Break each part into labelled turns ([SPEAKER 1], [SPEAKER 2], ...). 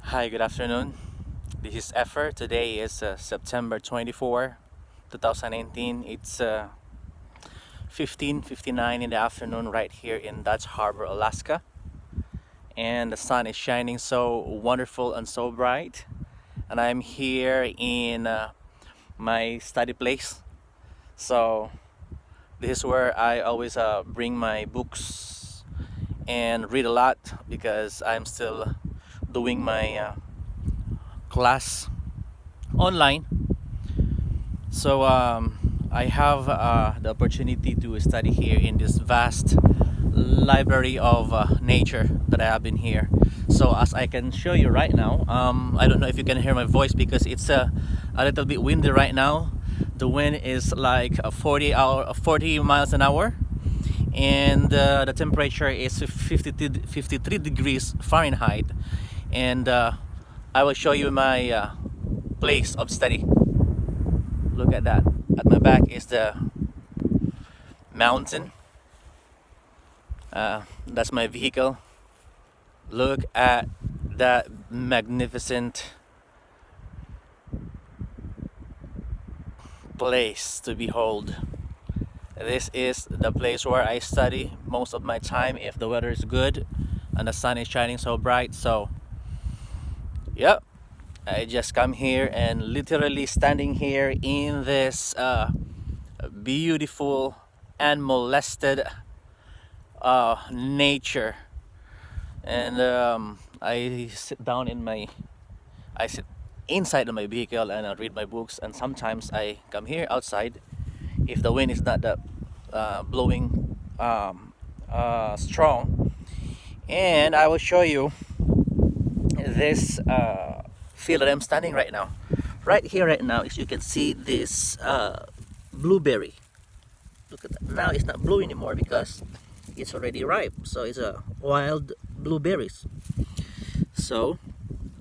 [SPEAKER 1] Hi, good afternoon. This is Effer. Today is September 24, 2019. It's 15:59 in the afternoon right here in Dutch Harbor, Alaska. And the sun is shining so wonderful and so bright. And I'm here in my study place. So this is where I always bring my books and read a lot because I'm still doing my class online. So I have the opportunity to study here in this vast library of nature that I have been here. So as I can show you right now, I don't know if you can hear my voice because it's a little bit windy right now. The wind is like 40 miles an hour, and the temperature is 53 degrees Fahrenheit. And I will show you my place of study. Look at that. At my back is the mountain. That's my vehicle. Look at that magnificent place to behold. This is the place where I study most of my time if the weather is good and the sun is shining so bright. So, yep, I just come here and literally standing here in this beautiful and molested nature. And I sit inside of my vehicle and I read my books. And sometimes I come here outside if the wind is not that blowing strong. And I will show you this field that I'm standing right now. Right here, right now, as you can see, this blueberry. Look at that. Now it's not blue anymore because it's already ripe. So it's a wild blueberries. So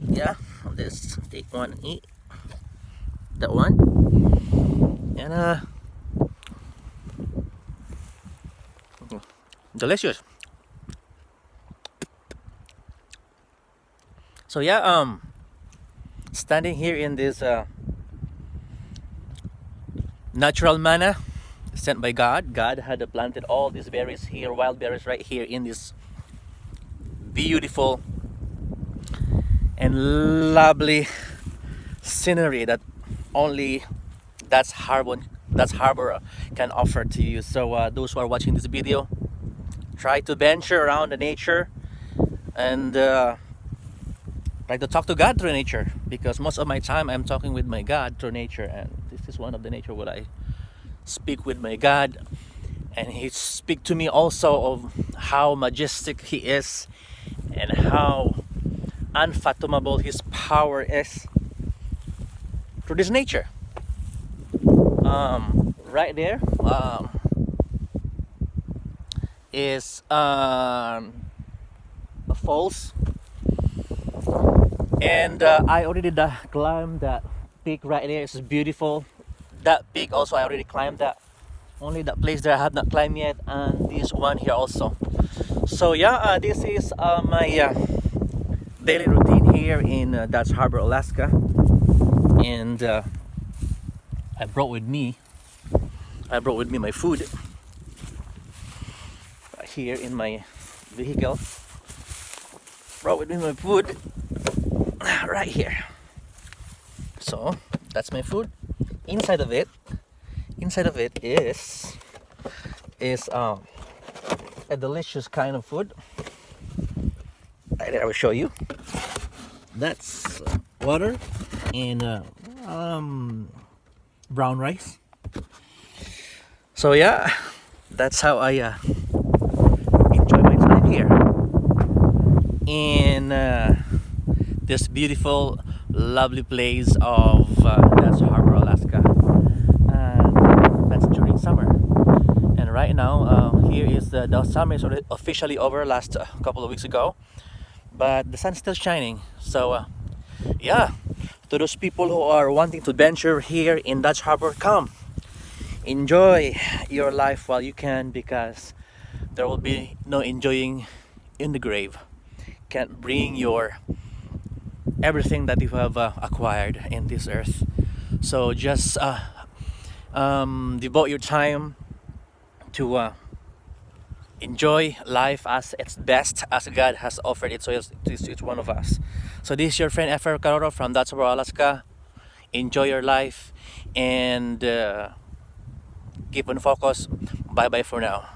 [SPEAKER 1] yeah, let's take one and eat that one. And delicious. So yeah, standing here in this natural manna sent by God. God had planted all these berries here, wild berries right here in this beautiful and lovely scenery that only Dutch Harbor can offer to you. So those who are watching this video, try to venture around the nature and try to talk to God through nature, because most of my time I'm talking with my God through nature, and this is one of the nature where I speak with my God, and He speak to me also of how majestic He is and how unfathomable His power is through this nature. Right there is a falls, and I already climbed that peak right there. It's beautiful. That peak also I already climbed that. Only that place there I have not climbed yet, and this one here also. So yeah, this is my daily routine here in Dutch Harbor, Alaska, and I brought with me my food right here in my vehicle. Brought with me my food right here. So that's my food. Inside of it is a delicious kind of food. Right there, I will show you. That's water and brown rice. So yeah, that's how I enjoy my time here in this beautiful, lovely place of Dutch Harbor, Alaska. That's during summer. And right now, here is the summer is already officially over last couple of weeks ago, but the sun's still shining. So yeah, to those people who are wanting to venture here in Dutch Harbor, come enjoy your life while you can, because there will be no enjoying in the grave. Can't bring your everything that you have acquired in this earth. So just devote your time to enjoy life as its best as God has offered it to each one of us. So this is your friend Efer Caroro from That's Where Alaska. Enjoy your life and keep on focus. Bye bye for now.